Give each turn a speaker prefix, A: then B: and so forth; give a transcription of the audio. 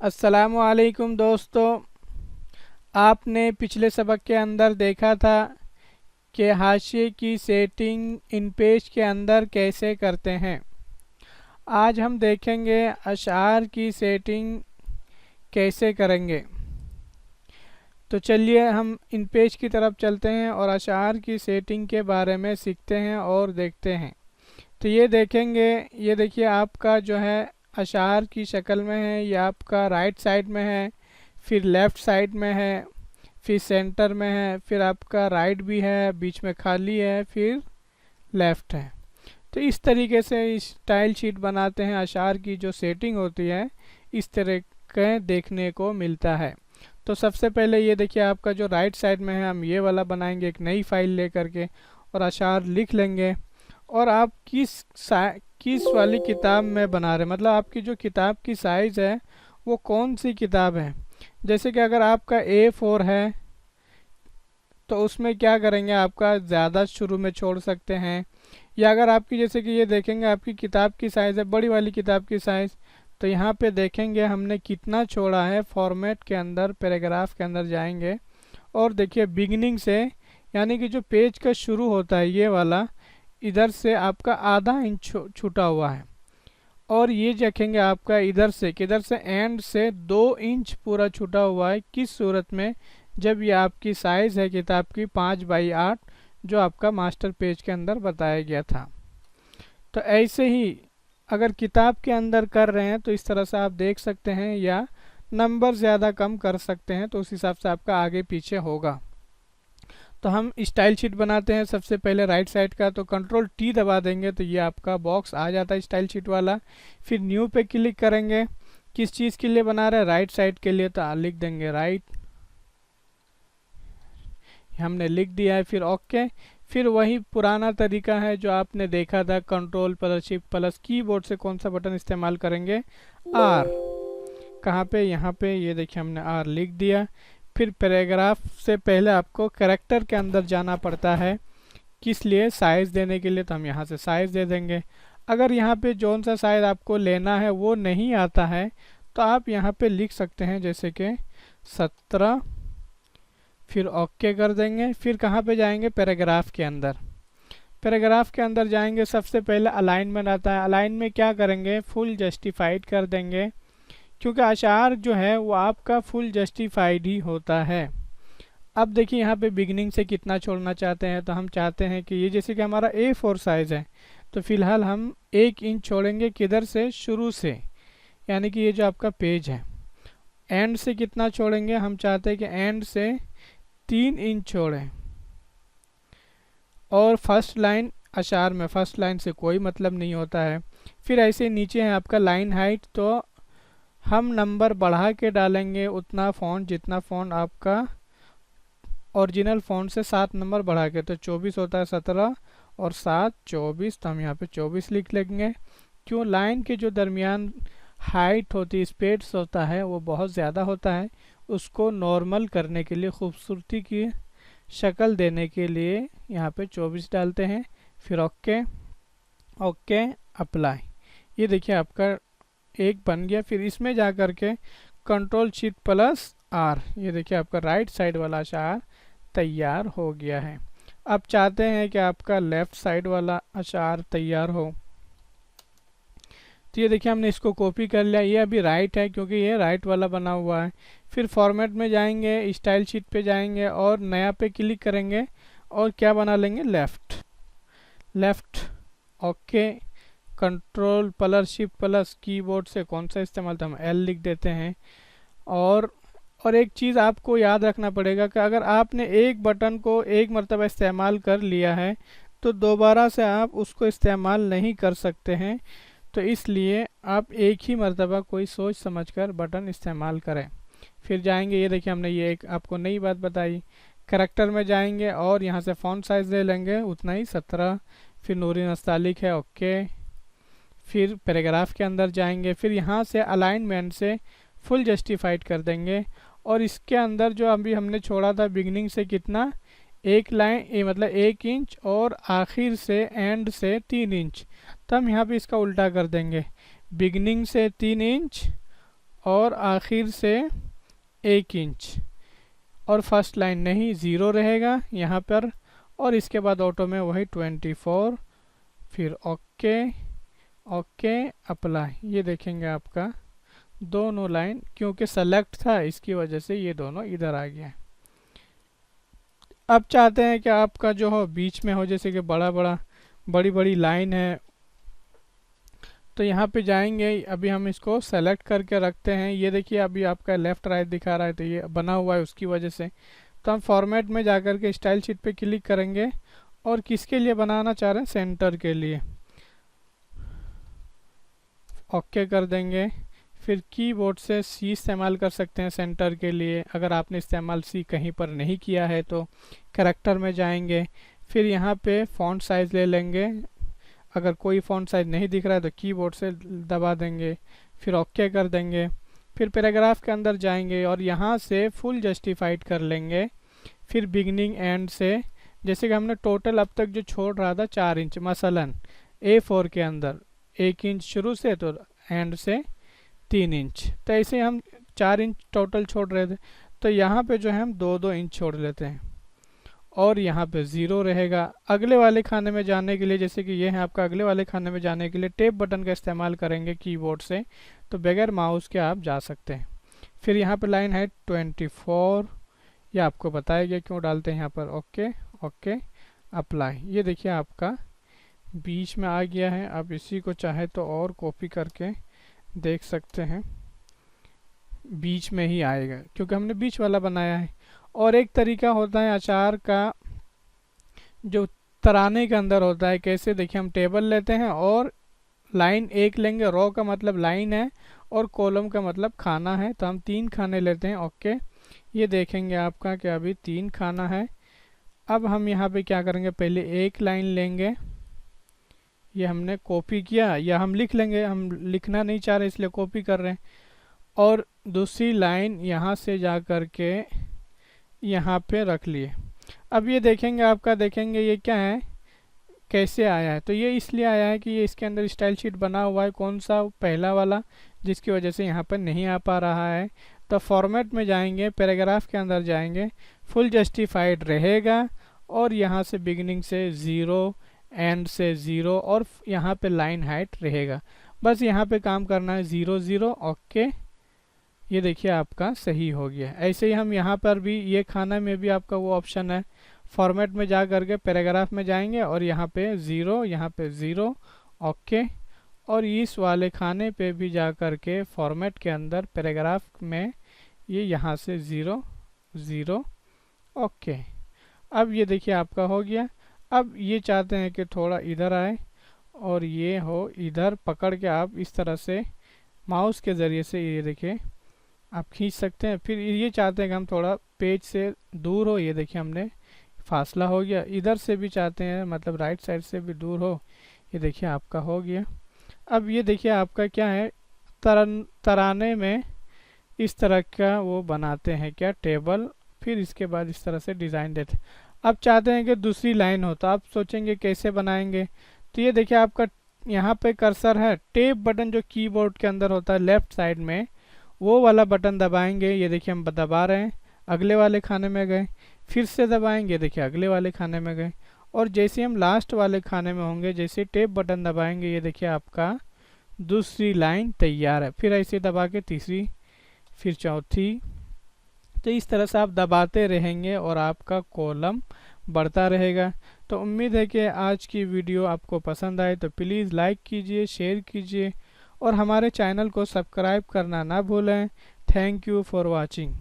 A: अस्सलामुअलैकुम दोस्तों। आपने पिछले सबक के अंदर देखा था कि हाशिए की सेटिंग इन पेज के अंदर कैसे करते हैं। आज हम देखेंगे अशआर की सेटिंग कैसे करेंगे। तो चलिए हम इन पेज की तरफ चलते हैं और अशआर की सेटिंग के बारे में सीखते हैं और देखते हैं। तो ये देखेंगे, ये देखिए आपका जो है अशआर की शक्ल में है। ये आपका राइट साइड में है, फिर लेफ़्ट साइड में है, फिर सेंटर में है, फिर आपका राइट भी है, बीच में खाली है, फिर लेफ़्ट है। तो इस तरीके से स्टाइल शीट बनाते हैं। अशआर की जो सेटिंग होती है इस तरह के देखने को मिलता है। तो सबसे पहले ये देखिए आपका जो राइट साइड में है, हम ये वाला बनाएंगे एक नई फाइल ले करके और अशआर लिख लेंगे। और आप किस वाली किताब में बना रहे हैं, मतलब आपकी जो किताब की साइज़ है वो कौन सी किताब है। जैसे कि अगर आपका A4 है तो उसमें क्या करेंगे, आपका ज़्यादा शुरू में छोड़ सकते हैं। या अगर आपकी जैसे कि ये देखेंगे आपकी किताब की साइज़ है बड़ी वाली किताब की साइज़, तो यहाँ पे देखेंगे हमने कितना छोड़ा है। फॉर्मेट के अंदर पैराग्राफ के अंदर जाएंगे और देखिए बिगिनिंग से, यानी कि जो पेज का शुरू होता है ये वाला, इधर से आपका आधा इंच छूटा हुआ है। और ये देखेंगे आपका इधर से किधर से एंड से 2 इंच पूरा छूटा हुआ है। किस सूरत में, जब ये आपकी साइज़ है किताब की 5x8 जो आपका मास्टर पेज के अंदर बताया गया था। तो ऐसे ही अगर किताब के अंदर कर रहे हैं तो इस तरह से आप देख सकते हैं, या नंबर ज़्यादा कम कर सकते हैं तो उस हिसाब से आपका आगे पीछे होगा। तो हम स्टाइल शीट बनाते हैं। सबसे पहले राइट साइड का तो Ctrl+T दबा देंगे तो ये आपका बॉक्स आ जाता है स्टाइल शीट वाला। फिर न्यू पे क्लिक करेंगे। किस चीज़ के लिए बना रहे हैं, राइट साइड के लिए, तो लिख देंगे राइट, हमने लिख दिया है। फिर ओके। फिर वही पुराना तरीका है जो आपने देखा था, Ctrl+Shift+ कीबोर्ड से कौन सा बटन इस्तेमाल करेंगे, आर। कहाँ पे, यहाँ पे, ये देखिए हमने आर लिख दिया। फिर पैराग्राफ से पहले आपको कैरेक्टर के अंदर जाना पड़ता है, किस लिए, साइज़ देने के लिए। तो हम यहाँ से साइज़ दे देंगे। अगर यहाँ पे जौन सा साइज़ आपको लेना है वो नहीं आता है तो आप यहाँ पे लिख सकते हैं जैसे कि 17। फिर ओके कर देंगे। फिर कहाँ पे जाएंगे, पैराग्राफ के अंदर। पैराग्राफ के अंदर जाएंगे, सबसे पहले अलाइनमेंट आता है। अलाइन में क्या करेंगे, फुल जस्टिफाइड कर देंगे, क्योंकि अशआर जो है वो आपका फुल जस्टिफाइड ही होता है। अब देखिए यहाँ पे बिगिनिंग से कितना छोड़ना चाहते हैं, तो हम चाहते हैं कि ये जैसे कि हमारा A4 साइज़ है तो फिलहाल हम 1 इंच छोड़ेंगे, किधर से, शुरू से, यानी कि ये जो आपका पेज है। एंड से कितना छोड़ेंगे, हम चाहते हैं कि एंड से 3 इंच छोड़ें। और फर्स्ट लाइन, अशआर में फर्स्ट लाइन से कोई मतलब नहीं होता है। फिर ऐसे नीचे है आपका लाइन हाइट, तो हम नंबर बढ़ा के डालेंगे उतना फ़ॉन्ट जितना फ़ॉन्ट आपका ओरिजिनल फ़ॉन्ट से 7 नंबर बढ़ा के, तो 24 होता है, 17 और 7 24, तो हम यहाँ पे 24 लिख लेंगे। क्यों, लाइन के जो दरमियान हाइट होती है, स्पेस होता है, वो बहुत ज़्यादा होता है। उसको नॉर्मल करने के लिए, खूबसूरती की शक्ल देने के लिए यहाँ पे 24 डालते हैं। फिर ओके, ओके, अप्लाई। ये देखिए आपका एक बन गया। फिर इसमें जा कर के Ctrl+Shift+R, ये देखिए आपका राइट साइड वाला अशआर तैयार हो गया है। अब चाहते हैं कि आपका लेफ़्ट साइड वाला अशआर तैयार हो, तो ये देखिए हमने इसको कॉपी कर लिया। ये अभी राइट है क्योंकि ये राइट वाला बना हुआ है। फिर फॉर्मेट में जाएंगे, स्टाइल शीट पे जाएंगे और नया पे क्लिक करेंगे और क्या बना लेंगे, left. Left, okay. Ctrl+Shift+ keyboard से कौन सा इस्तेमाल था, हम L लिख देते हैं। और एक चीज़ आपको याद रखना पड़ेगा कि अगर आपने एक बटन को एक मरतबा इस्तेमाल कर लिया है तो दोबारा से आप उसको इस्तेमाल नहीं कर सकते हैं। तो इसलिए आप एक ही मरतबा कोई सोच समझकर बटन इस्तेमाल करें। फिर जाएंगे, ये देखिए हमने ये एक आपको नई बात बताई। करैक्टर में जाएंगे और यहाँ से फ़ॉन्ट साइज़ ले लेंगे उतना ही, 17। फिर नूरी नस्तालिक है, ओके। फिर पैराग्राफ के अंदर जाएंगे, फिर यहाँ से अलाइनमेंट से फुल जस्टिफाइड कर देंगे। और इसके अंदर जो अभी हमने छोड़ा था बिगिनिंग से कितना, एक लाइन, मतलब 1 इंच, और आखिर से एंड से 3 इंच। तो हम यहाँ पे इसका उल्टा कर देंगे, बिगिनिंग से 3 इंच और आखिर से 1 इंच, और फर्स्ट लाइन नहीं, 0 रहेगा यहाँ पर, और इसके बाद ऑटो में वही 24, फिर ओके ओके अप्लाई। ये देखेंगे आपका दोनों लाइन, क्योंकि सेलेक्ट था इसकी वजह से ये दोनों इधर आ गया। अब चाहते हैं कि आपका जो हो बीच में हो, जैसे कि बड़ी बड़ी लाइन है, तो यहाँ पे जाएंगे। अभी हम इसको सेलेक्ट करके रखते हैं। ये देखिए अभी आपका लेफ़्ट राइट दिखा रहा है, तो ये बना हुआ है उसकी वजह से। तो हम फॉर्मेट में जाकर के स्टाइल शीट पे क्लिक करेंगे, और किसके लिए बनाना चाह रहे हैं, सेंटर के लिए, ओके कर देंगे। फिर कीबोर्ड से सी इस्तेमाल कर सकते हैं सेंटर के लिए। अगर आपने इस्तेमाल सी कहीं पर नहीं किया है तो कैरेक्टर में जाएंगे, फिर यहाँ पे फ़ॉन्ट साइज़ ले लेंगे। अगर कोई फ़ॉन्ट साइज़ नहीं दिख रहा है तो कीबोर्ड से दबा देंगे, फिर ओके कर देंगे। फिर पैराग्राफ के अंदर जाएंगे और यहाँ से फुल जस्टिफाइड कर लेंगे। फिर बिगनिंग एंड से, जैसे कि हमने टोटल अब तक जो छोड़ रहा था 4 इंच, मसलन A4 के अंदर 1 इंच शुरू से, तो एंड से 3 इंच, तो ऐसे हम 4 इंच टोटल छोड़ रहे थे। तो यहाँ पे जो है हम 2-2 इंच छोड़ लेते हैं, और यहाँ पे 0 रहेगा। अगले वाले खाने में जाने के लिए, जैसे कि ये है आपका, अगले वाले खाने में जाने के लिए टेप बटन का इस्तेमाल करेंगे कीबोर्ड से, तो बगैर माउस के आप जा सकते हैं। फिर यहाँ पे लाइन है 24, ये आपको बताया गया क्यों डालते हैं यहाँ पर। Okay okay apply. ये देखिए आपका बीच में आ गया है। आप इसी को चाहे तो और कॉपी करके देख सकते हैं, बीच में ही आएगा क्योंकि हमने बीच वाला बनाया है। और एक तरीका होता है अचार का, जो तराने के अंदर होता है। कैसे, देखिए हम टेबल लेते हैं और लाइन एक लेंगे, रो का मतलब लाइन है और कॉलम का मतलब खाना है, तो हम 3 खाने लेते हैं। ओके, ये देखेंगे आपका कि अभी 3 खाना है। अब हम यहाँ पे क्या करेंगे, पहले एक लाइन लेंगे, ये हमने कॉपी किया, या हम लिख लेंगे, हम लिखना नहीं चाह रहे इसलिए कॉपी कर रहे हैं। और दूसरी लाइन यहाँ से जा कर के यहाँ पे रख लिए। अब ये देखेंगे आपका, देखेंगे ये क्या है, कैसे आया है। तो ये इसलिए आया है कि ये इसके अंदर स्टाइल शीट बना हुआ है, कौन सा, पहला वाला, जिसकी वजह से यहाँ पर नहीं आ पा रहा है। तो फॉर्मेट में जाएंगे, पैराग्राफ के अंदर जाएंगे, फुल जस्टिफाइड रहेगा, और यहाँ से बिगिनिंग से 0, एंड से 0, और यहाँ पे लाइन हाइट रहेगा। बस यहाँ पे काम करना है, 0 0 ओके। ये देखिए आपका सही हो गया। ऐसे ही हम यहाँ पर भी, ये खाना में भी आपका वो ऑप्शन है, फॉर्मेट में जा करके पैराग्राफ में जाएंगे और यहाँ पे 0, यहाँ पे 0 ओके। और इस वाले खाने पे भी जा करके फॉर्मेट के अंदर पैराग्राफ में ये यहाँ से 0 0 ओके। अब ये देखिए आपका हो गया। अब ये चाहते हैं कि थोड़ा इधर आए और ये हो इधर, पकड़ के आप इस तरह से माउस के ज़रिए से ये देखिए आप खींच सकते हैं। फिर ये चाहते हैं कि हम थोड़ा पेज से दूर हो, ये देखिए हमने फासला हो गया। इधर से भी चाहते हैं, मतलब राइट साइड से भी दूर हो, ये देखिए आपका हो गया। अब ये देखिए आपका क्या है, तराने में इस तरह का वो बनाते हैं क्या, टेबल। फिर इसके बाद इस तरह से डिज़ाइन देते हैं। अब चाहते हैं कि दूसरी लाइन हो, तो आप सोचेंगे कैसे बनाएंगे। तो ये देखिए आपका यहाँ पे कर्सर है, टेप बटन जो कीबोर्ड के अंदर होता है लेफ़्ट साइड में, वो वाला बटन दबाएंगे। ये देखिए हम दबा रहे हैं, अगले वाले खाने में गए, फिर से दबाएंगे, देखिए अगले वाले खाने में गए, और जैसे हम लास्ट वाले खाने में होंगे, जैसे टेप बटन दबाएंगे, ये देखिए आपका दूसरी लाइन तैयार है। फिर ऐसे दबा के तीसरी, फिर चौथी। तो इस तरह से आप दबाते रहेंगे और आपका कॉलम बढ़ता रहेगा। तो उम्मीद है कि आज की वीडियो आपको पसंद आए, तो प्लीज़ लाइक कीजिए, शेयर कीजिए, और हमारे चैनल को सब्सक्राइब करना ना भूलें। Thank you for watching.